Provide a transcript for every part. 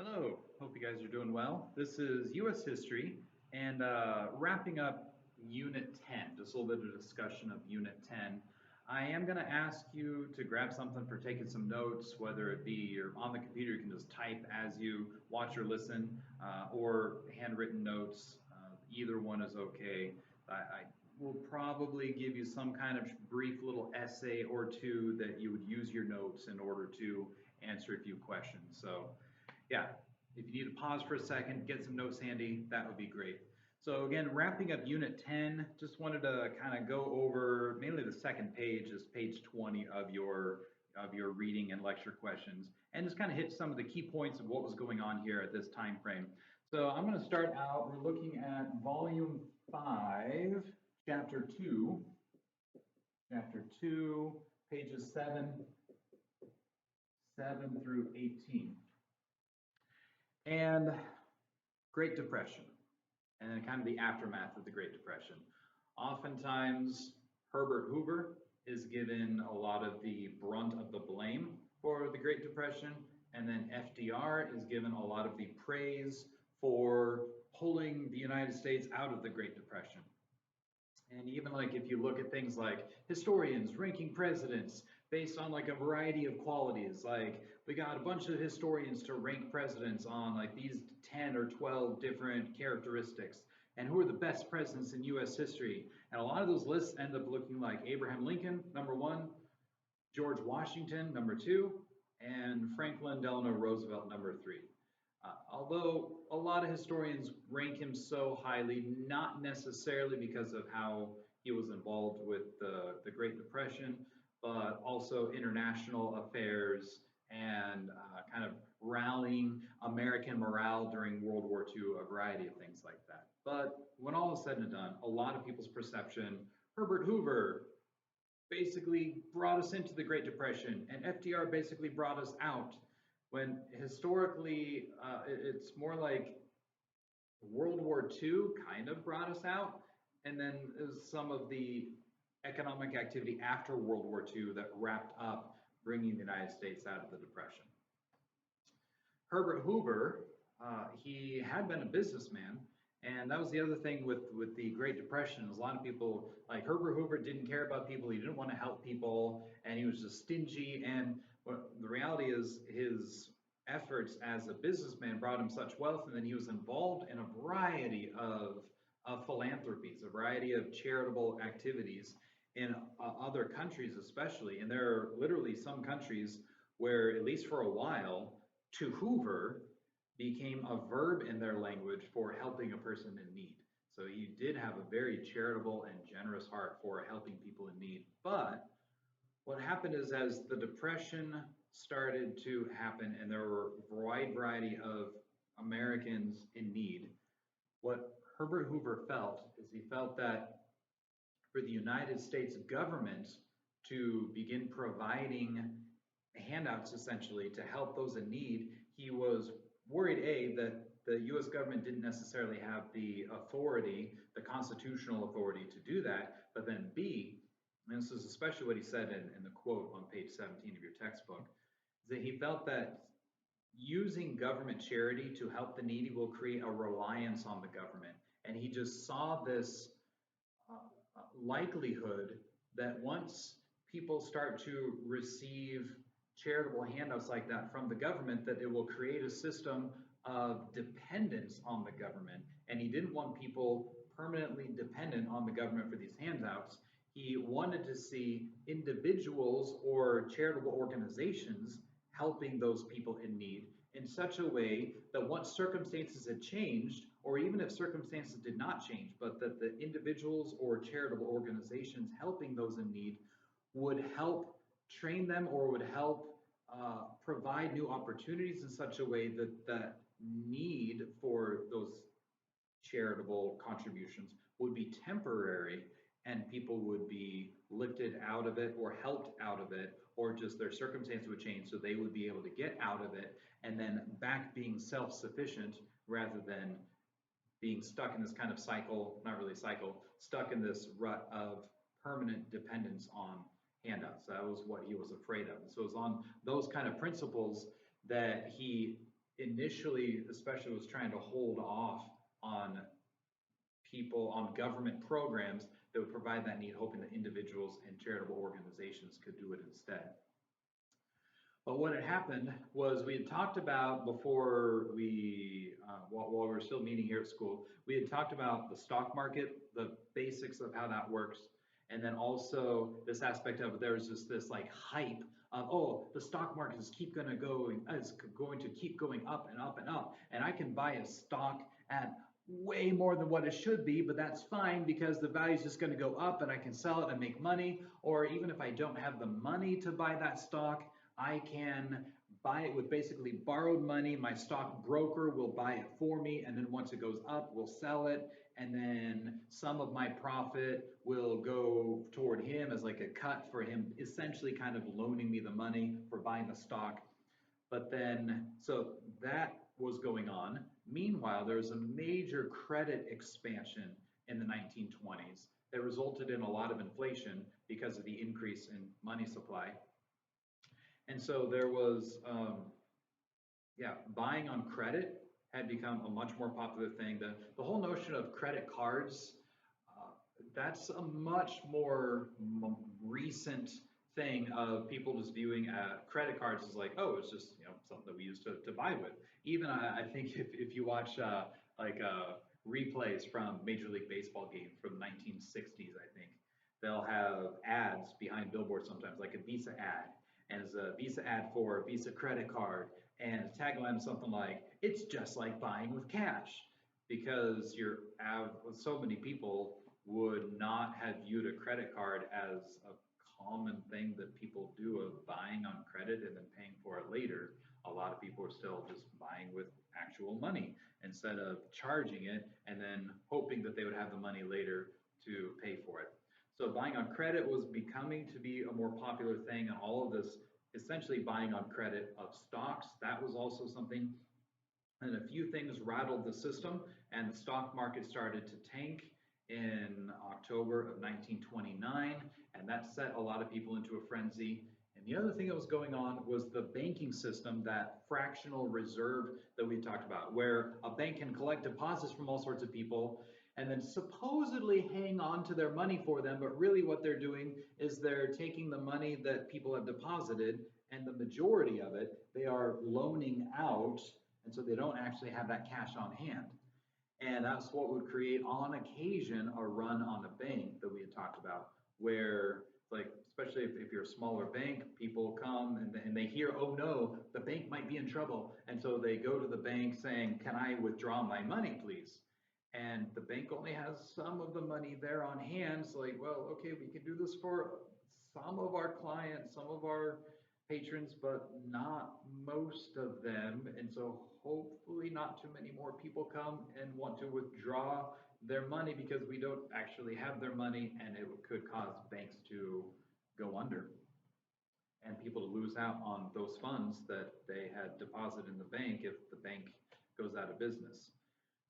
Hello, hope you guys are doing well. This is U.S. history and wrapping up Unit 10, just a little bit of discussion of Unit 10. I am going to ask you to grab something for taking some notes, whether it be you're on the computer, you can just type as you watch or listen, or handwritten notes. Either one is okay. I will probably give you some kind of brief little essay or two that you would use your notes in order to answer a few questions. So yeah, if you need to pause for a second, get some notes handy, that would be great. So again, wrapping up Unit 10, just wanted to kind of go over mainly the second page, is page 20 of your reading and lecture questions, and just kind of hit some of the key points of what was going on here at this time frame. So I'm going to start out. We're looking at Volume 5, Chapter 2, Chapter 2, pages 7 through 18. And Great Depression, and then kind of the aftermath of the Great Depression. Oftentimes, Herbert Hoover is given a lot of the brunt of the blame for the Great Depression, and then FDR is given a lot of the praise for pulling the United States out of the Great Depression. And even like if you look at things like historians ranking presidents based on like a variety of qualities, like we got a bunch of historians to rank presidents on like these 10 or 12 different characteristics and who are the best presidents in US history. And a lot of those lists end up looking like Abraham Lincoln, number one, George Washington, number two, and Franklin Delano Roosevelt, number three. Although a lot of historians rank him so highly, not necessarily because of how he was involved with the Great Depression, but also international affairs and kind of rallying American morale during World War II, a variety of things like that. But when all is said and done, a lot of people's perception, Herbert Hoover basically brought us into the Great Depression, and FDR basically brought us out when historically it's more like World War II kind of brought us out, and then some of the economic activity after World War II that wrapped up bringing the United States out of the Depression. Herbert Hoover, he had been a businessman, and that was the other thing with the Great Depression. Is a lot of people like Herbert Hoover didn't care about people. He didn't want to help people, and he was just stingy. And the reality is his efforts as a businessman brought him such wealth, and then he was involved in a variety of philanthropies, a variety of charitable activities in other countries, especially. And there are literally some countries where, at least for a while, to Hoover became a verb in their language for helping a person in need. So he did have a very charitable and generous heart for helping people in need. But what happened is, as the Depression started to happen and there were a wide variety of Americans in need, what Herbert Hoover felt is he felt that for the United States government to begin providing handouts essentially to help those in need, he was worried, A, that the US government didn't necessarily have the authority, the constitutional authority to do that, but then B, and this is especially what he said in the quote on page 17 of your textbook, is that he felt that using government charity to help the needy will create a reliance on the government. And he just saw this likelihood that once people start to receive charitable handouts like that from the government, that it will create a system of dependence on the government. And he didn't want people permanently dependent on the government for these handouts. He wanted to see individuals or charitable organizations helping those people in need in such a way that once circumstances had changed, or even if circumstances did not change, but that the individuals or charitable organizations helping those in need would help train them or would help provide new opportunities in such a way that that need for those charitable contributions would be temporary and people would be lifted out of it or helped out of it, or just their circumstance would change so they would be able to get out of it and then back being self-sufficient rather than being stuck in this kind of cycle, not really cycle, stuck in this rut of permanent dependence on handouts. That was what he was afraid of. And so it was on those kind of principles that he initially, especially, was trying to hold off on people, on government programs that would provide that need, hoping that individuals and charitable organizations could do it instead. But what had happened was we had talked about before while we were still meeting here at school, we had talked about the stock market, the basics of how that works, and then also this aspect of there's this like hype of, oh, the stock market is going to keep going up and up and up, and I can buy a stock at way more than what it should be, but that's fine because the value is just going to go up and I can sell it and make money. Or even if I don't have the money to buy that stock, I can buy it with basically borrowed money. My stock broker will buy it for me, and then once it goes up, we'll sell it, and then some of my profit will go toward him as like a cut for him, essentially kind of loaning me the money for buying the stock. But then, so that was going on. Meanwhile, there was a major credit expansion in the 1920s that resulted in a lot of inflation because of the increase in money supply. And so there was, buying on credit had become a much more popular thing. The whole notion of credit cards, that's a much more recent thing of people just viewing credit cards as like, oh, it's just something that we use to buy with. Even I think if you watch replays from Major League Baseball games from the 1960s, I think they'll have ads behind billboards sometimes, like a Visa ad, and it's a Visa ad for a Visa credit card, and a tagline is something like, "It's just like buying with cash," because so many people would not have viewed a credit card as a common thing that people do of buying on credit and then paying for it later. A lot of people are still just buying with actual money instead of charging it and then hoping that they would have the money later to pay for it. So buying on credit was becoming to be a more popular thing, and all of this essentially buying on credit of stocks, that was also something. And a few things rattled the system, and the stock market started to tank in October of 1929, and that set a lot of people into a frenzy. And the other thing that was going on was the banking system, that fractional reserve that we talked about, where a bank can collect deposits from all sorts of people and then supposedly hang on to their money for them, but really what they're doing is they're taking the money that people have deposited, and the majority of it they are loaning out, and so they don't actually have that cash on hand. And that's what would create, on occasion, a run on a bank that we had talked about, where, like, especially if you're a smaller bank, people come and they hear, oh no, the bank might be in trouble. And so they go to the bank saying, can I withdraw my money, please? And the bank only has some of the money there on hand. So like, well, okay, we can do this for some of our clients, some of our patrons, but not most of them. And so hopefully not too many more people come and want to withdraw their money because we don't actually have their money, and it could cause banks to go under and people to lose out on those funds that they had deposited in the bank if the bank goes out of business.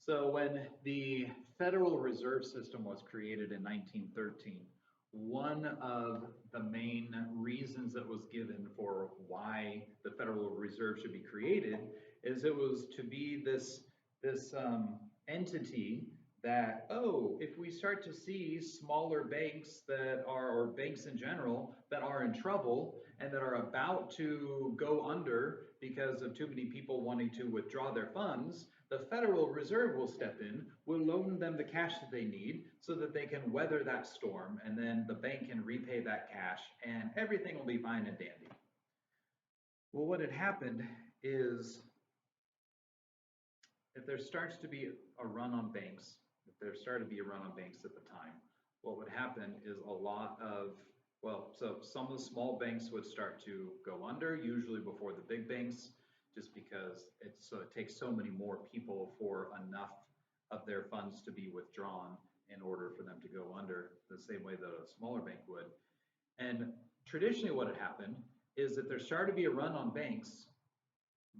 So when the Federal Reserve System was created in 1913, one of the main reasons that was given for why the Federal Reserve should be created is it was to be this entity that, oh, if we start to see smaller banks or banks in general that are in trouble and that are about to go under because of too many people wanting to withdraw their funds, the Federal Reserve will step in, will loan them the cash that they need so that they can weather that storm, and then the bank can repay that cash and everything will be fine and dandy. Well, what had happened is, if there starts to be a run on banks, at the time, what would happen is some of the small banks would start to go under, usually before the big banks, just because it takes so many more people for enough of their funds to be withdrawn in order for them to go under, the same way that a smaller bank would. And traditionally what had happened is that there started to be a run on banks.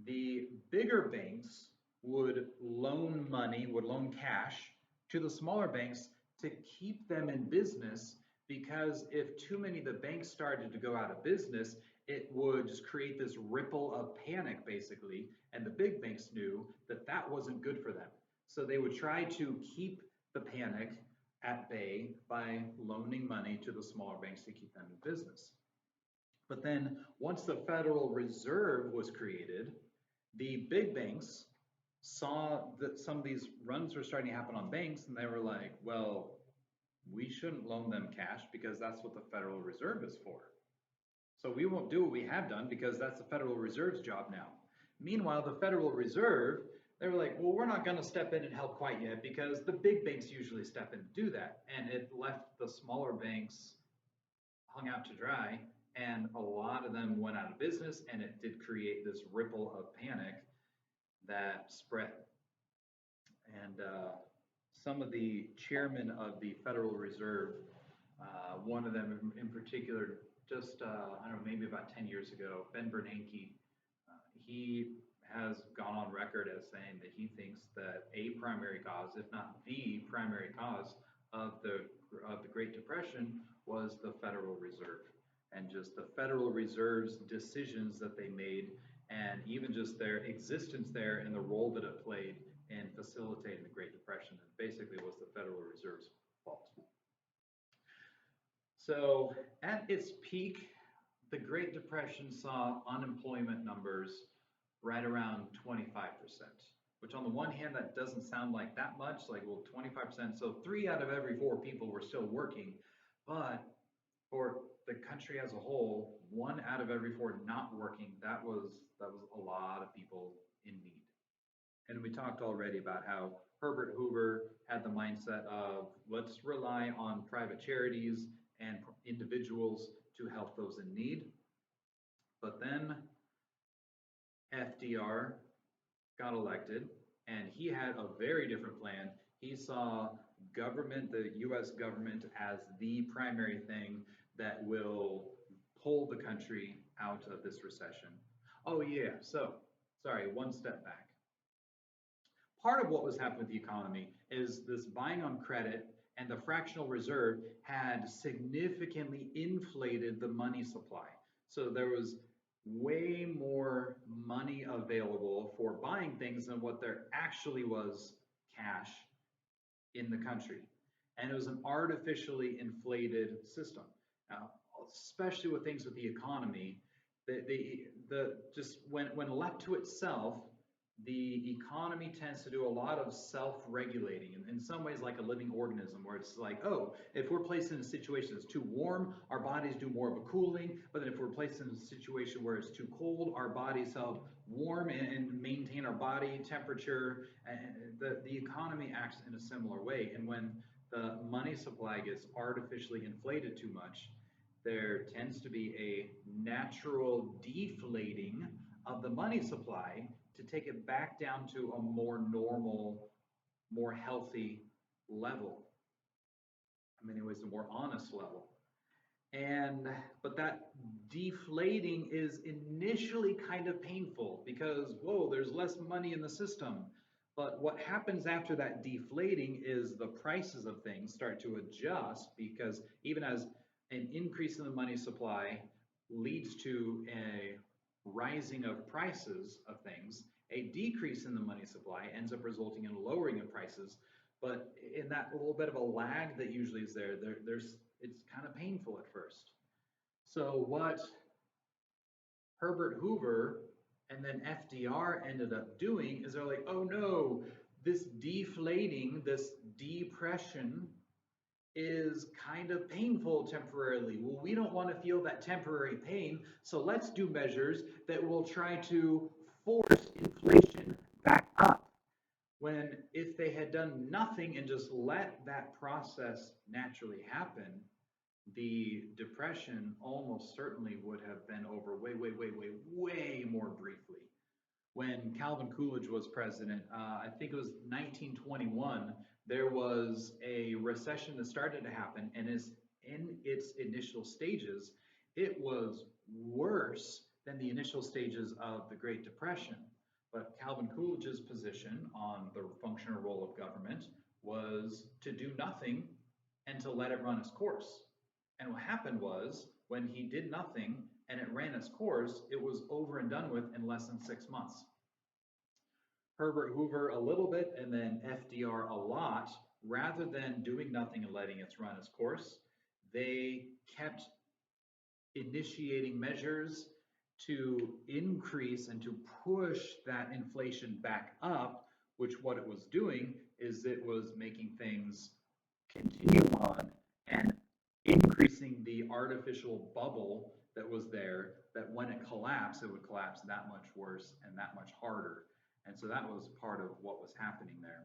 The bigger banks would loan cash to the smaller banks to keep them in business, because if too many of the banks started to go out of business, it would just create this ripple of panic, basically. And the big banks knew that that wasn't good for them. So they would try to keep the panic at bay by loaning money to the smaller banks to keep them in business. But then once the Federal Reserve was created, the big banks saw that some of these runs were starting to happen on banks, and they were like, well, we shouldn't loan them cash because that's what the Federal Reserve is for. So we won't do what we have done because that's the Federal Reserve's job now. Meanwhile, the Federal Reserve, they were like, well, we're not going to step in and help quite yet because the big banks usually step in and do that. And it left the smaller banks hung out to dry, and a lot of them went out of business, and it did create this ripple of panic that spread. And some of the chairmen of the Federal Reserve, one of them in particular, just I don't know, maybe about 10 years ago, Ben Bernanke, he has gone on record as saying that he thinks that a primary cause, if not the primary cause of the Great Depression was the Federal Reserve and just the Federal Reserve's decisions that they made, and even just their existence there and the role that it played in facilitating the Great Depression. It basically was the Federal Reserve's fault. So at its peak, the Great Depression saw unemployment numbers right around 25%, which on the one hand, that doesn't sound like that much, like, well, 25%, so 3 out of every 4 people were still working, but for the country as a whole, 1 out of every 4 not working, that was a lot of people in need. And we talked already about how Herbert Hoover had the mindset of let's rely on private charities and individuals to help those in need. But then FDR got elected, and he had a very different plan. He saw government, the US government, as the primary thing that will pull the country out of this recession. Oh yeah, so, sorry, one step back. Part of what was happening with the economy is this buying on credit, and the fractional reserve had significantly inflated the money supply. So there was way more money available for buying things than what there actually was cash in the country. And it was an artificially inflated system. Now, especially with things with the economy, just when left to itself, the economy tends to do a lot of self-regulating, in some ways like a living organism, where it's like, oh, if we're placed in a situation that's too warm, our bodies do more of a cooling, but then if we're placed in a situation where it's too cold, our bodies help warm and maintain our body temperature. And the economy acts in a similar way, and when the money supply gets artificially inflated too much, there tends to be a natural deflating of the money supply to take it back down to a more normal, more healthy level. In many ways, a more honest level. But that deflating is initially kind of painful because, whoa, there's less money in the system. But what happens after that deflating is the prices of things start to adjust, because even as an increase in the money supply leads to a rising of prices of things, a decrease in the money supply ends up resulting in a lowering of prices. But in that little bit of a lag that usually is it's kind of painful at first. So what Herbert Hoover and then FDR ended up doing is they're like, oh no, this deflating, this depression is kind of painful temporarily. Well, we don't want to feel that temporary pain, so let's do measures that will try to force inflation back up. When if they had done nothing and just let that process naturally happen, the depression almost certainly would have been over way more briefly. When Calvin Coolidge was president, I think it was 1921, there was a recession that started to happen, and in its initial stages, it was worse than the initial stages of the Great Depression. But Calvin Coolidge's position on the functional role of government was to do nothing and to let it run its course. And what happened was, when he did nothing, and it ran its course, it was over and done with in less than 6 months. Herbert Hoover a little bit, and then FDR a lot, rather than doing nothing and letting it run its course, they kept initiating measures to increase and to push that inflation back up, which what it was doing is it was making things continue on and increasing the artificial bubble that was there, that when it collapsed, it would collapse that much worse and that much harder. And so that was part of what was happening there.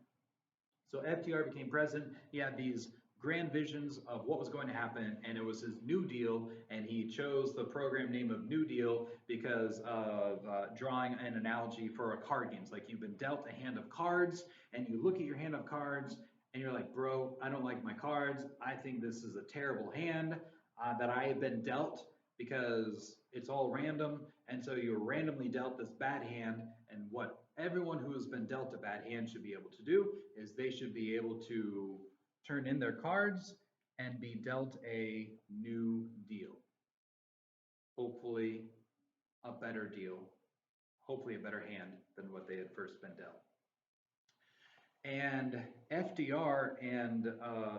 So FDR became president. He had these grand visions of what was going to happen, and it was his New Deal, and he chose the program name of New Deal because of drawing an analogy for a card game. It's like you've been dealt a hand of cards, and you look at your hand of cards, and you're like, bro, I don't like my cards. I think this is a terrible hand that I have been dealt because it's all random, and so you're randomly dealt this bad hand, and what everyone who has been dealt a bad hand should be able to do is they should be able to turn in their cards and be dealt a new deal. Hopefully a better deal, hopefully a better hand than what they had first been dealt. And FDR and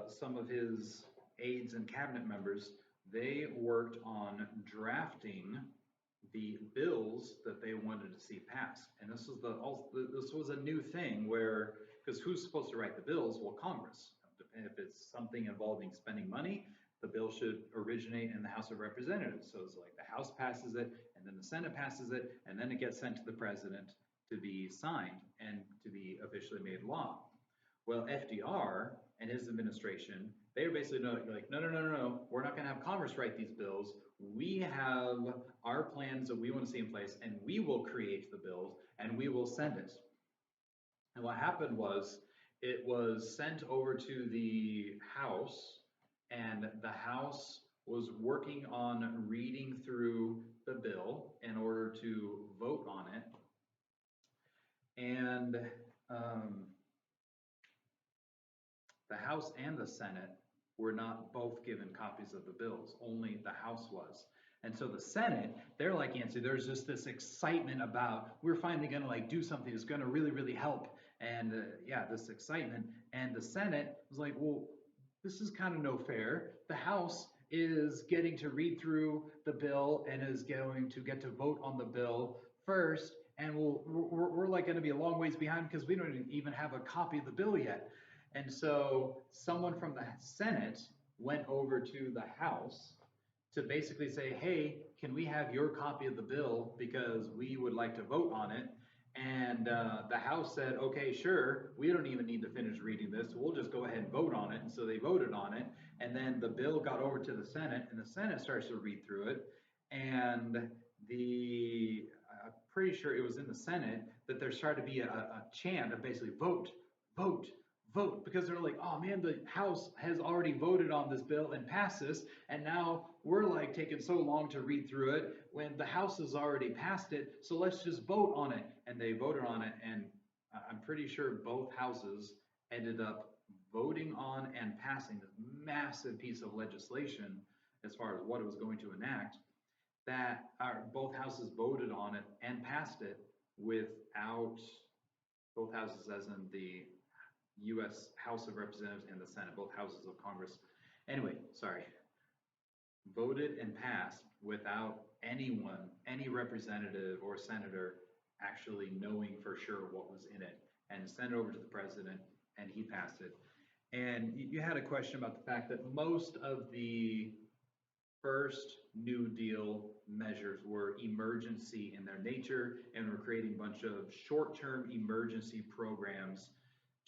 some of his aides and cabinet members, they worked on drafting the bills that they wanted to see passed. And this was a new thing where, because who's supposed to write the bills? Well, Congress. If it's something involving spending money, the bill should originate in the House of Representatives. So it's like the House passes it, and then the Senate passes it, and then it gets sent to the president to be signed and to be officially made law. Well, FDR and his administration, they were basically like, no, we're not going to have Congress write these bills. We have our plans that we want to see in place, and we will create the bills, and we will send it. And what happened was, it was sent over to the House, and the House was working on reading through the bill in order to vote on it. And the House and the Senate were not both given copies of the bills, only the House was. And so the Senate, they're like, Yancy, there's just this excitement about, we're finally going to like do something that's going to really, really help. And yeah, this excitement. And the Senate was like, well, this is kind of no fair. The House is getting to read through the bill and is going to get to vote on the bill first. And we're like going to be a long ways behind because we don't even have a copy of the bill yet. And so someone from the Senate went over to the House to basically say, hey, can we have your copy of the bill because we would like to vote on it? And the House said, okay, sure, we don't even need to finish reading this. We'll just go ahead and vote on it. And so they voted on it. And then the bill got over to the Senate, and the Senate starts to read through it. And I'm pretty sure it was in the Senate that there started to be a chant of basically vote, vote, vote, because they're like, oh man, the House has already voted on this bill and passed this, and now we're like taking so long to read through it when the House has already passed it, so let's just vote on it. And they voted on it, and I'm pretty sure both houses ended up voting on and passing this massive piece of legislation as far as what it was going to enact, that both houses voted on it and passed it without, both houses as in the U.S. House of Representatives and the Senate, both houses of Congress. Anyway, sorry. Voted and passed without anyone, any representative or senator actually knowing for sure what was in it, and sent it over to the president, and he passed it. And you had a question about the fact that most of the first New Deal measures were emergency in their nature and were creating a bunch of short-term emergency programs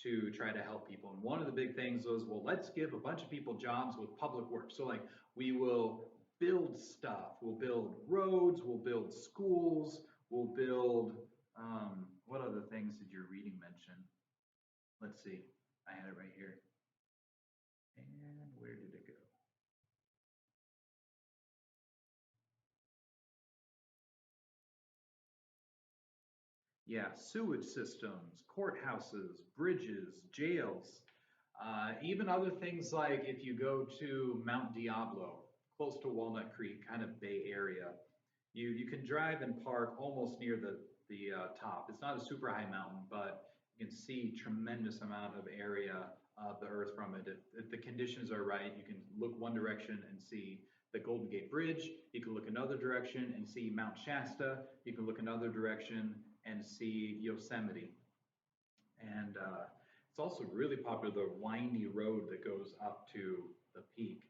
to try to help people. And one of the big things was, well, let's give a bunch of people jobs with public work. So like we will build stuff, we'll build roads, we'll build schools, we'll build, what other things did your reading mention? Let's see, I had it right here. And where did it go? Yeah, sewage systems, courthouses, bridges, jails, even other things like if you go to Mount Diablo, close to Walnut Creek, kind of Bay Area, You can drive and park almost near the top. It's not a super high mountain, but you can see tremendous amount of area of the Earth from it. If the conditions are right, you can look one direction and see the Golden Gate Bridge. You can look another direction and see Mount Shasta. You can look another direction and see Yosemite. And it's also really popular, the windy road that goes up to the peak.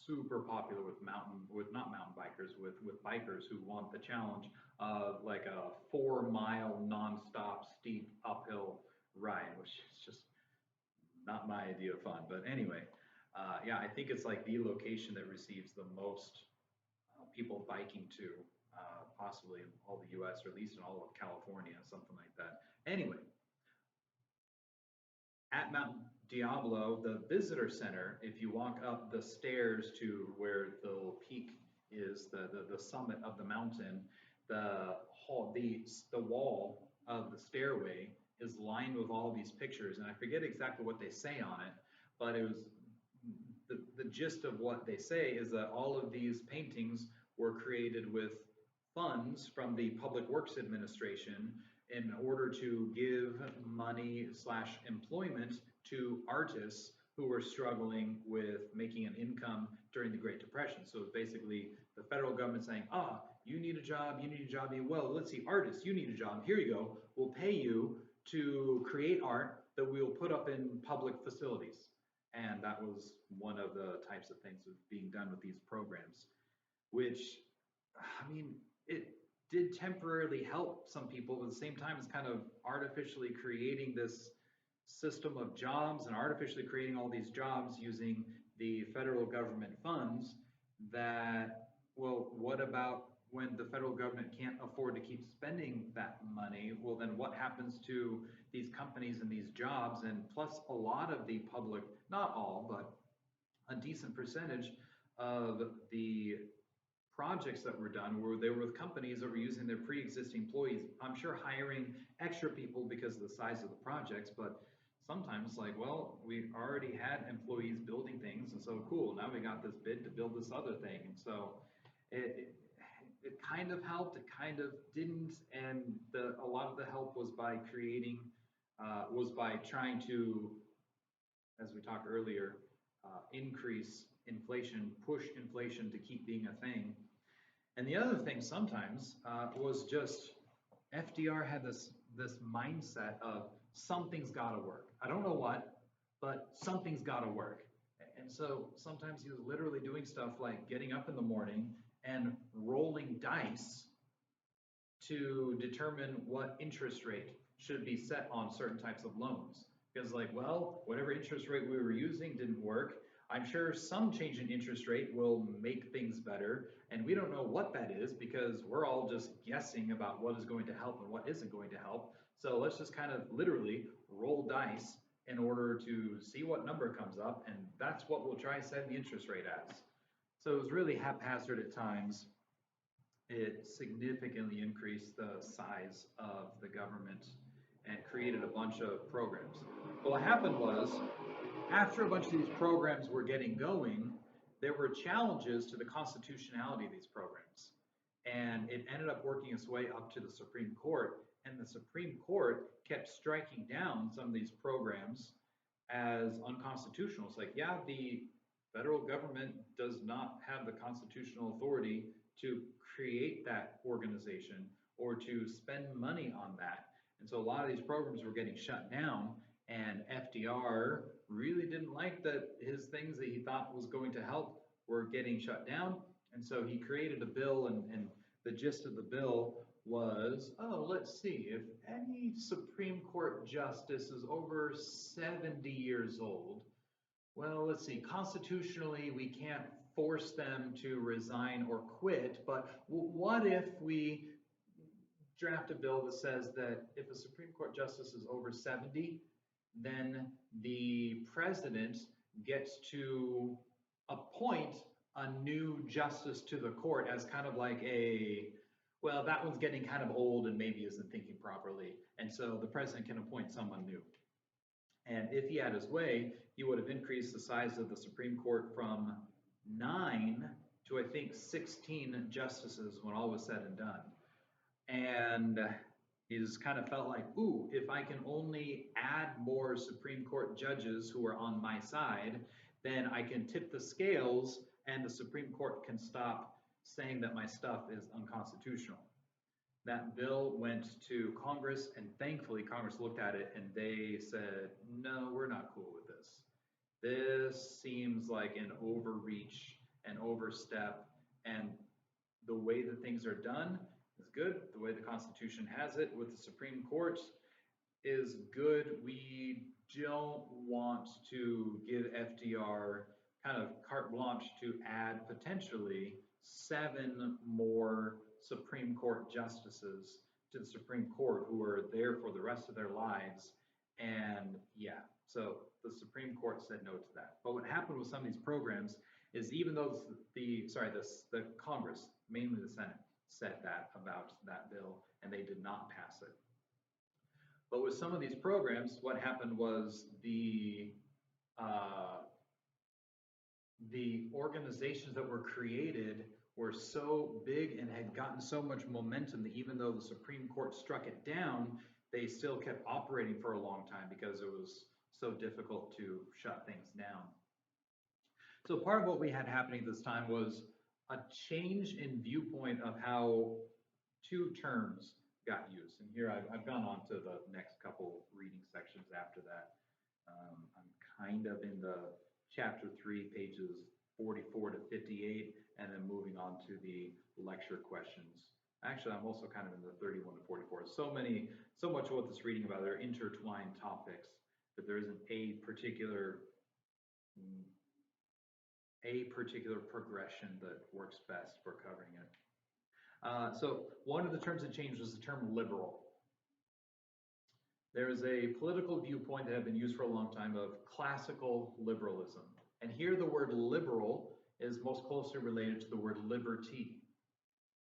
Super popular with not mountain bikers, with bikers who want the challenge of like a 4 mile nonstop steep uphill ride, which is just not my idea of fun. But anyway, yeah, I think it's like the location that receives the most people biking to, possibly in all the US or at least in all of California, something like that. Anyway, at Mount Diablo, the visitor center, if you walk up the stairs to where the peak is, the summit of the mountain, the wall of the stairway is lined with all these pictures, and I forget exactly what they say on it, but it was the gist of what they say is that all of these paintings were created with funds from the Public Works Administration in order to give money slash employment to artists who were struggling with making an income during the Great Depression. So it's basically the federal government saying, you need a job, well, let's see, artists, you need a job, here you go, we'll pay you to create art that we will put up in public facilities. And that was one of the types of things that's being done with these programs, which, I mean, it did temporarily help some people, but at the same time, it's kind of artificially creating this system of jobs and artificially creating all these jobs using the federal government funds that, well, what about when the federal government can't afford to keep spending that money? Well, then what happens to these companies and these jobs? And plus a lot of the public, not all, but a decent percentage of the projects that were done were they were with companies that were using their pre-existing employees. I'm sure hiring extra people because of the size of the projects, but sometimes it's like, well, we already had employees building things, and so cool, now we got this bid to build this other thing. And so it kind of helped, it kind of didn't, and a lot of the help was by trying to, as we talked earlier, increase inflation, push inflation to keep being a thing. And the other thing sometimes was just FDR had this mindset of something's got to work. I don't know what, but something's got to work. And so sometimes he was literally doing stuff like getting up in the morning and rolling dice to determine what interest rate should be set on certain types of loans. Because like, well, whatever interest rate we were using didn't work. I'm sure some change in interest rate will make things better, and we don't know what that is because we're all just guessing about what is going to help and what isn't going to help. So let's just kind of literally roll dice in order to see what number comes up, and that's what we'll try setting the interest rate as. So it was really haphazard at times. It significantly increased the size of the government and created a bunch of programs. But what happened was, after a bunch of these programs were getting going, there were challenges to the constitutionality of these programs. And it ended up working its way up to the Supreme Court. And the Supreme Court kept striking down some of these programs as unconstitutional. It's like, yeah, the federal government does not have the constitutional authority to create that organization or to spend money on that. And so a lot of these programs were getting shut down, and FDR really didn't like that his things that he thought was going to help were getting shut down. And so he created a bill, and the gist of the bill was, let's see, if any Supreme Court justice is over 70 years old, well, let's see, constitutionally we can't force them to resign or quit, but what if we draft a bill that says that if a Supreme Court justice is over 70, then the president gets to appoint a new justice to the court as kind of like well, that one's getting kind of old and maybe isn't thinking properly. And so the president can appoint someone new. And if he had his way, he would have increased the size of the Supreme Court from 9 to, I think, 16 justices when all was said and done. And he just kind of felt like, ooh, if I can only add more Supreme Court judges who are on my side, then I can tip the scales and the Supreme Court can stop saying that my stuff is unconstitutional. That bill went to Congress, and thankfully Congress looked at it and they said, no, we're not cool with this. This seems like an overreach, an overstep, and the way that things are done is good. The way the Constitution has it with the Supreme Court is good. We don't want to give FDR kind of carte blanche to add potentially 7 more Supreme Court justices to the Supreme Court who are there for the rest of their lives. And yeah, so the Supreme Court said no to that. But what happened with some of these programs is even though the Congress, mainly the Senate, said that about that bill and they did not pass it. But with some of these programs, what happened was the organizations that were created were so big and had gotten so much momentum that even though the Supreme Court struck it down, they still kept operating for a long time because it was so difficult to shut things down. So part of what we had happening this time was a change in viewpoint of how 2 terms got used. And here I've gone on to the next couple reading sections after that. I'm kind of in the chapter 3, pages 44 to 58, and then moving on to the lecture questions. Actually, I'm also kind of in the 31 to 44. So much of what this reading about, they're intertwined topics, that there isn't a particular progression that works best for covering it. So one of the terms that changed was the term liberal. There is a political viewpoint that had been used for a long time of classical liberalism. And here the word liberal is most closely related to the word liberty.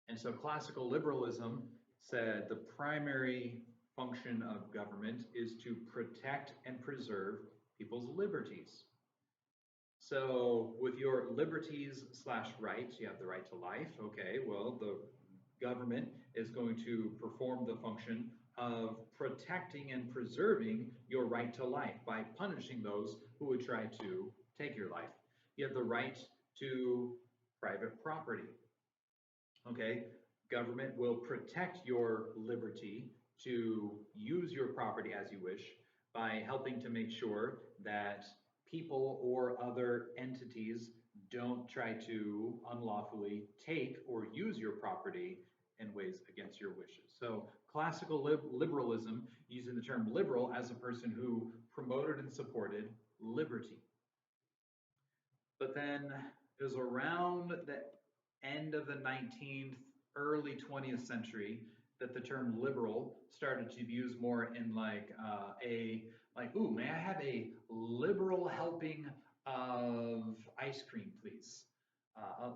And so classical liberalism said the primary function of government is to protect and preserve people's liberties. So with your liberties / rights, you have the right to life. Okay, well, the government is going to perform the function of protecting and preserving your right to life by punishing those who would try to take your life. You have the right to private property. Okay, government will protect your liberty to use your property as you wish by helping to make sure that people or other entities don't try to unlawfully take or use your property in ways against your wishes. So classical liberalism, using the term liberal as a person who promoted and supported liberty. But then it was around the end of the 19th, early 20th century that the term liberal started to be used more in ooh, may I have a liberal helping of ice cream, please?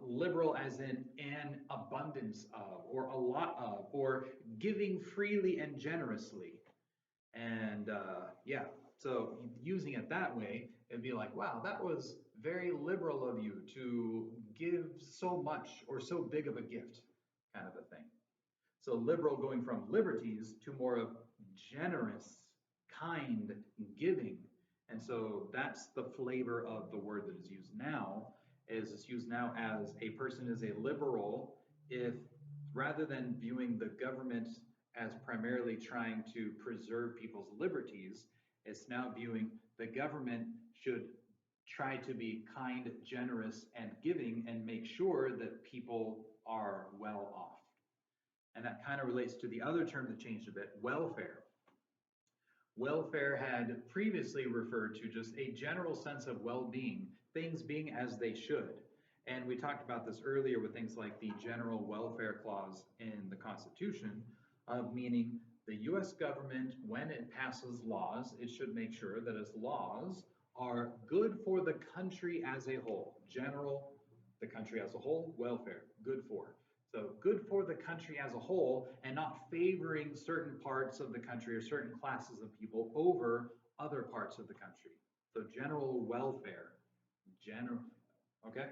Liberal as in an abundance of, or a lot of, or giving freely and generously. And yeah, so using it that way, it'd be like, wow, that was very liberal of you to give so much or so big of a gift, kind of a thing. So liberal going from liberties to more of generous, kind, giving. And so that's the flavor of the word that is used now, is it's used now as a person is a liberal if rather than viewing the government as primarily trying to preserve people's liberties, it's now viewing the government should try to be kind, generous, and giving and make sure that people are well off. And that kind of relates to the other term that changed a bit, welfare. Welfare had previously referred to just a general sense of well-being, things being as they should. And we talked about this earlier with things like the General Welfare Clause in the Constitution, of meaning the US government, when it passes laws, it should make sure that its laws are good for the country as a whole. General, the country as a whole, welfare, good for. So good for the country as a whole and not favoring certain parts of the country or certain classes of people over other parts of the country. So general welfare, okay?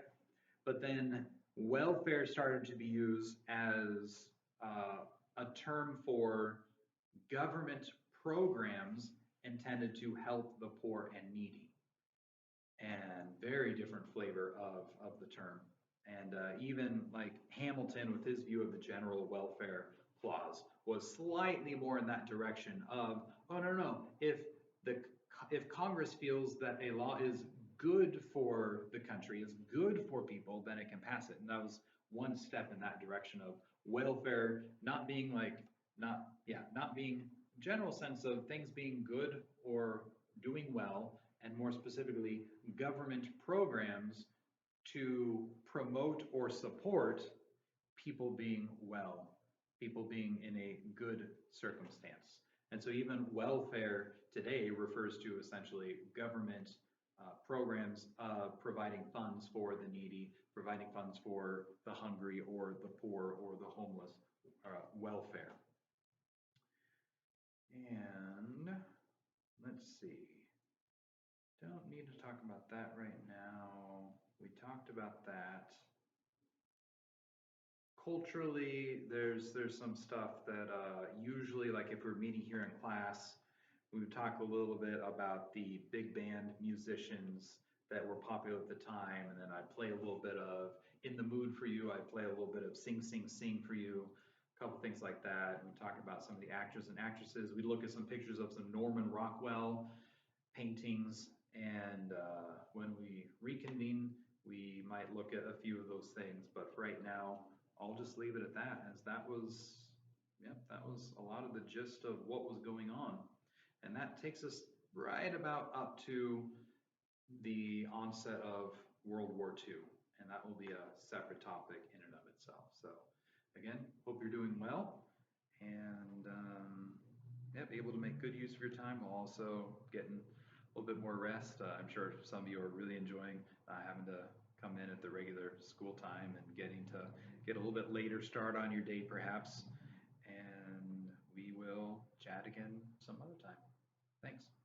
But then welfare started to be used as a term for government programs intended to help the poor and needy, and very different flavor of the term. And even like Hamilton, with his view of the general welfare clause, was slightly more in that direction of, oh no, no, the if Congress feels that a law is good for the country, is good for people, then it can pass it. And that was one step in that direction of welfare not being like not being general sense of things being good or doing well, and more specifically, government programs to promote or support people being well, people being in a good circumstance. And so even welfare today refers to essentially government programs providing funds for the needy, providing funds for the hungry or the poor or the homeless, welfare. And let's see. Don't need to talk about that right now. We talked about that. Culturally, there's some stuff that usually, like if we're meeting here in class, we would talk a little bit about the big band musicians that were popular at the time, and then I'd play a little bit of In the Mood for You. I'd play a little bit of Sing, Sing, Sing for You, a couple things like that. We talk about some of the actors and actresses. We look at some pictures of some Norman Rockwell paintings, and when we reconvene, we might look at a few of those things. But for right now, I'll just leave it at that, as that was a lot of the gist of what was going on. And that takes us right about up to the onset of World War II. And that will be a separate topic in and of itself. So again, hope you're doing well, and be able to make good use of your time while also getting a little bit more rest. I'm sure some of you are really enjoying having to come in at the regular school time and getting to get a little bit later start on your day perhaps. And we will chat again some other time. Thanks.